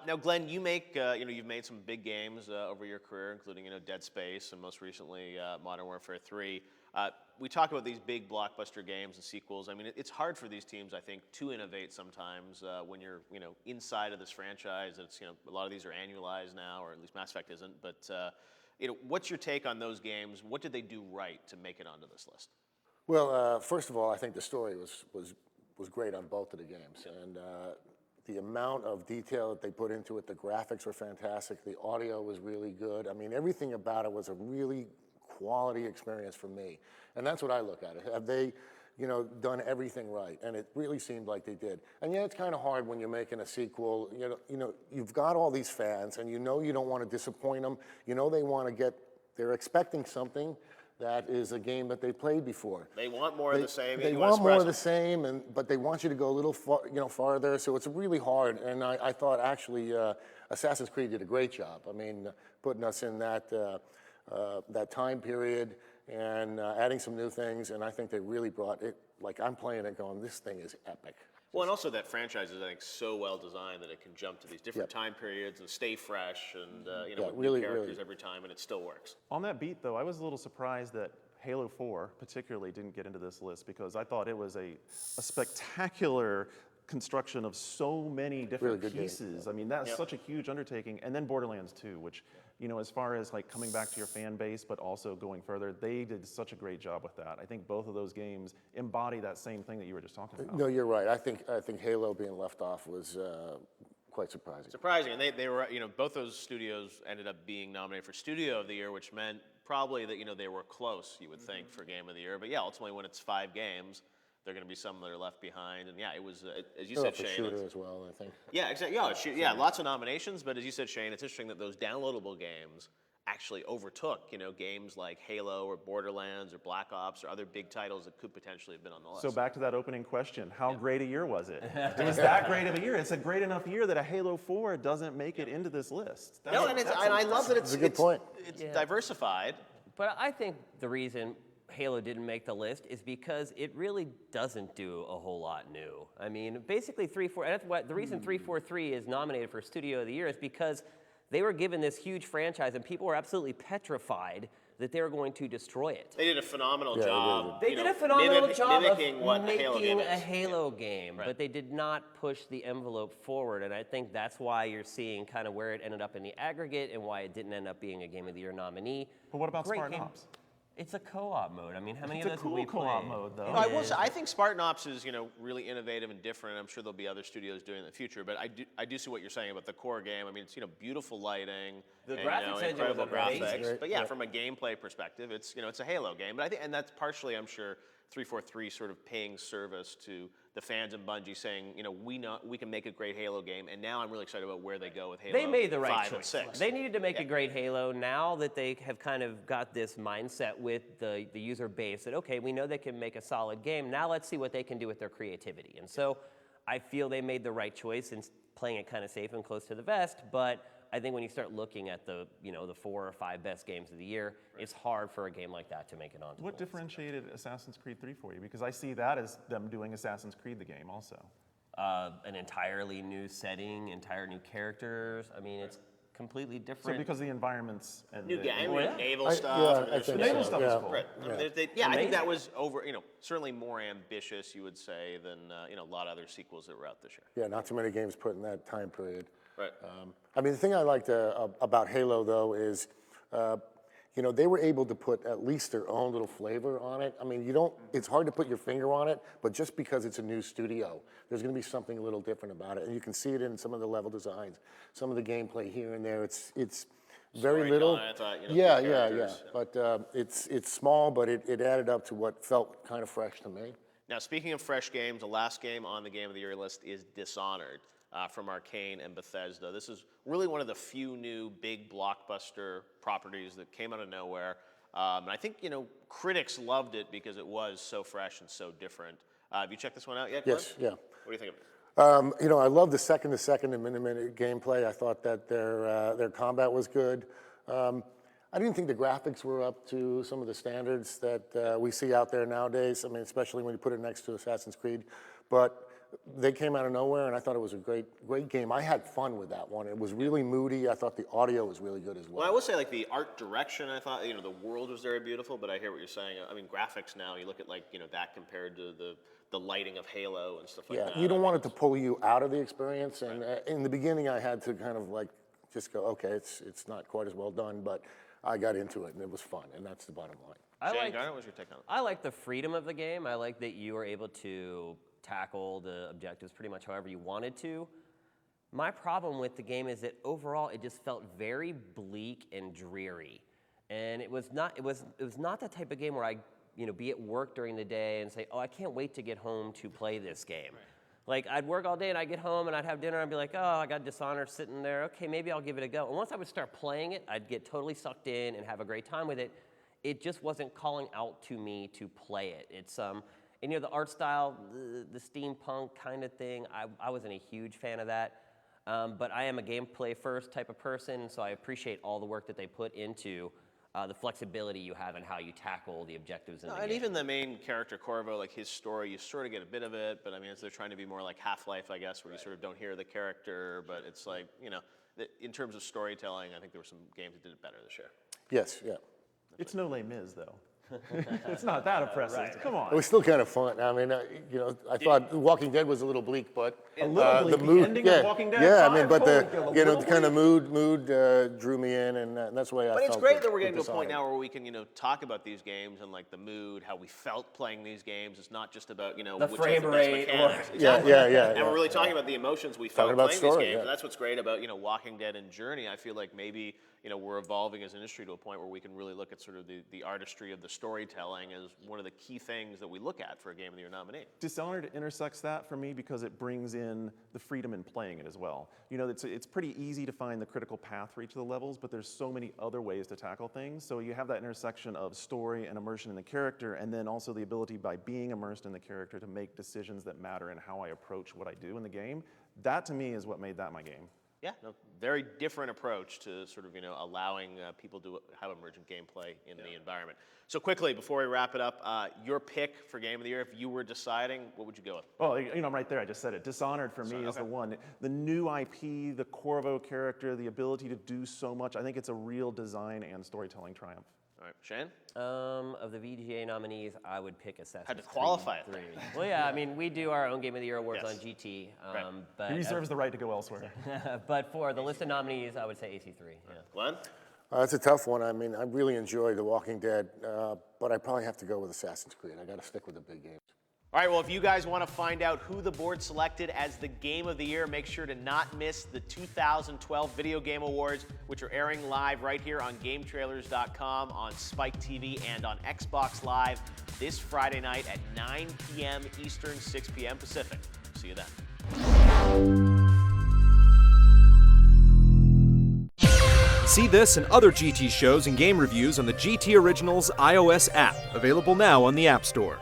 Now, Glenn, you make you've made some big games over your career, including Dead Space and most recently Modern Warfare 3. We talk about these big blockbuster games and sequels. I mean, it's hard for these teams, I think, to innovate sometimes when you're inside of this franchise. It's a lot of these are annualized now, or at least Mass Effect isn't. But what's your take on those games? What did they do right to make it onto this list? Well, first of all, I think the story was great on both of the games, and the amount of detail that they put into it, the graphics were fantastic, the audio was really good. I mean, everything about it was a really quality experience for me, and that's what I look at it. Have they, done everything right? And it really seemed like they did. And yeah, it's kind of hard when you're making a sequel. You've got all these fans, and you don't want to disappoint them. They're expecting something that is a game that they played before. They want more of the same. They want more of the same, but they want you to go a little farther. So it's really hard. And I thought actually Assassin's Creed did a great job. I mean, putting us in that time period and adding some new things. And I think they really brought it. Like I'm playing it, going, this thing is epic. Well, and also that franchise is, I think, so well designed that it can jump to these different time periods and stay fresh and, with new characters every time, and it still works. On that beat, though, I was a little surprised that Halo 4 particularly didn't get into this list because I thought it was a spectacular construction of so many different pieces. I mean, that's such a huge undertaking. And then Borderlands 2, which, as far as like coming back to your fan base, but also going further, they did such a great job with that. I think both of those games embody that same thing that you were just talking about. No, you're right. I think Halo being left off was quite surprising. Surprising, and they were, both those studios ended up being nominated for Studio of the Year, which meant probably that they were close, you would think, for Game of the Year. But yeah, ultimately when it's 5 games, there are going to be some that are left behind, and yeah, it was as you said, Shane. Shooter as well, I think. Yeah, exactly. Yeah, lots of nominations, but as you said, Shane, it's interesting that those downloadable games actually overtook, games like Halo or Borderlands or Black Ops or other big titles that could potentially have been on the list. So back to that opening question, how great a year was it? It was that great of a year. It's a great enough year that a Halo 4 doesn't make it into this list. And I love that it's a good point. It's diversified. But I think the reason Halo didn't make the list is because it really doesn't do a whole lot new. I mean, basically the reason 343 is nominated for Studio of the Year is because they were given this huge franchise and people were absolutely petrified that they were going to destroy it. They did a phenomenal job. They did a phenomenal job of making a Halo game, but they did not push the envelope forward, and I think that's why you're seeing kind of where it ended up in the aggregate and why it didn't end up being a Game of the Year nominee. But what about Spartan Ops? It's a co-op mode. I mean, how many of those have we played? It's a cool co-op mode, though. I will say, I think Spartan Ops is, really innovative and different. I'm sure there'll be other studios doing it in the future, but I do see what you're saying about the core game. I mean, it's, beautiful lighting. The graphics engine incredible was graphics. amazing. But yeah, from a gameplay perspective, it's, it's a Halo game. But I think, and that's partially, I'm sure, 343 sort of paying service to the fans and Bungie saying, we can make a great Halo game, and now I'm really excited about where they go with Halo. They made the right 5 choice. and 6. They needed to make a great Halo. Now that they have kind of got this mindset with the user base that, okay, we know they can make a solid game. Now let's see what they can do with their creativity. And so I feel they made the right choice in playing it kind of safe and close to the vest, but I think when you start looking at the 4 or 5 best games of the year, it's hard for a game like that to make it onto. What differentiated Assassin's Creed 3 for you? Because I see that as them doing Assassin's Creed the game also. An entirely new setting, entire new characters. I mean, it's completely different. So because the environments and new game, yeah. naval stuff. The naval stuff is cool. Right. I think that was certainly more ambitious, you would say, than a lot of other sequels that were out this year. Yeah, not too many games put in that time period. Right. I mean, the thing I liked about Halo, though, is, they were able to put at least their own little flavor on it. I mean, it's hard to put your finger on it, but just because it's a new studio, there's going to be something a little different about it. And you can see it in some of the level designs, some of the gameplay here and there. It's very little. I thought, Yeah. But it's small, but it added up to what felt kind of fresh to me. Now, speaking of fresh games, the last game on the Game of the Year list is Dishonored. From Arcane and Bethesda. This is really one of the few new big blockbuster properties that came out of nowhere. And I think, critics loved it because it was so fresh and so different. Have you checked this one out yet, Glenn? Yes, yeah. What do you think of it? I love the second-to-second and minute gameplay. I thought that their combat was good. I didn't think the graphics were up to some of the standards that we see out there nowadays. I mean, especially when you put it next to Assassin's Creed. But they came out of nowhere, and I thought it was a great game. I had fun with that one. It was really moody. I thought the audio was really good as well. Well, I will say, like, the art direction, I thought, the world was very beautiful, but I hear what you're saying. I mean, graphics now, you look at, like, that compared to the lighting of Halo and stuff like that. Yeah, you don't want it to pull you out of the experience, and in the beginning I had to kind of like just go, okay, it's not quite as well done, but I got into it, and it was fun, and that's the bottom line. Shane Garner, what's your take on it? I like the freedom of the game. I like that you were able to tackle the objectives pretty much however you wanted to. My problem with the game is that overall it just felt very bleak and dreary. And it was not the type of game where I, be at work during the day and say, oh, I can't wait to get home to play this game. Right. Like, I'd work all day and I'd get home and I'd have dinner and I'd be like, oh, I got Dishonored sitting there. Okay, maybe I'll give it a go. And once I would start playing it, I'd get totally sucked in and have a great time with it. It just wasn't calling out to me to play it. It's and the art style, the steampunk kind of thing, I wasn't a huge fan of that. But I am a gameplay first type of person, so I appreciate all the work that they put into the flexibility you have and how you tackle the objectives in the game. And even the main character, Corvo, like his story, you sort of get a bit of it, but I mean, they're trying to be more like Half-Life, I guess, where you sort of don't hear the character, but it's like, in terms of storytelling, I think there were some games that did it better this year. Yes, yeah. It's no Les Mis, though. It's not that oppressive. Right. Come on. It was still kind of fun. I mean, I thought Walking Dead was a little bleak, but a little bleak. The mood, the ending of Walking Dead. Yeah, I mean, but the kind of mood drew me in, and that's the way I felt. But it's great that we're getting to a point now where we can, talk about these games and like the mood, how we felt playing these games. It's not just about, the which frame rate. Exactly. Yeah. And we're really talking about the emotions we felt about playing story, these games. yeah. And that's what's great about, Walking Dead and Journey. I feel like maybe, we're evolving as an industry to a point where we can really look at sort of the artistry of the storytelling as one of the key things that we look at for a Game of the Year nominee. Dishonored intersects that for me because it brings in the freedom in playing it as well. It's pretty easy to find the critical path for each of the levels, but there's so many other ways to tackle things. So you have that intersection of story and immersion in the character, and then also the ability by being immersed in the character to make decisions that matter in how I approach what I do in the game. That to me is what made that my game. Yeah, very different approach to sort of, allowing people to have emergent gameplay in the environment. So quickly, before we wrap it up, your pick for Game of the Year, if you were deciding, what would you go with? Well, I'm right there. I just said it. Dishonored for me is the one. The new IP, the Corvo character, the ability to do so much. I think it's a real design and storytelling triumph. All right, Shane? Of the VGA nominees, I would pick Assassin's Creed 3. Had to qualify it. Well, yeah, I mean, we do our own Game of the Year awards on GT. But he reserves the right to go elsewhere. But for the list of nominees, I would say AC3. Yeah. Glenn? It's a tough one. I mean, I really enjoyed The Walking Dead, but I probably have to go with Assassin's Creed. I got to stick with the big games. All right, well, if you guys want to find out who the board selected as the Game of the Year, make sure to not miss the 2012 Video Game Awards, which are airing live right here on GameTrailers.com, on Spike TV, and on Xbox Live this Friday night at 9 p.m. Eastern, 6 p.m. Pacific. See you then. See this and other GT shows and game reviews on the GT Originals iOS app, available now on the App Store.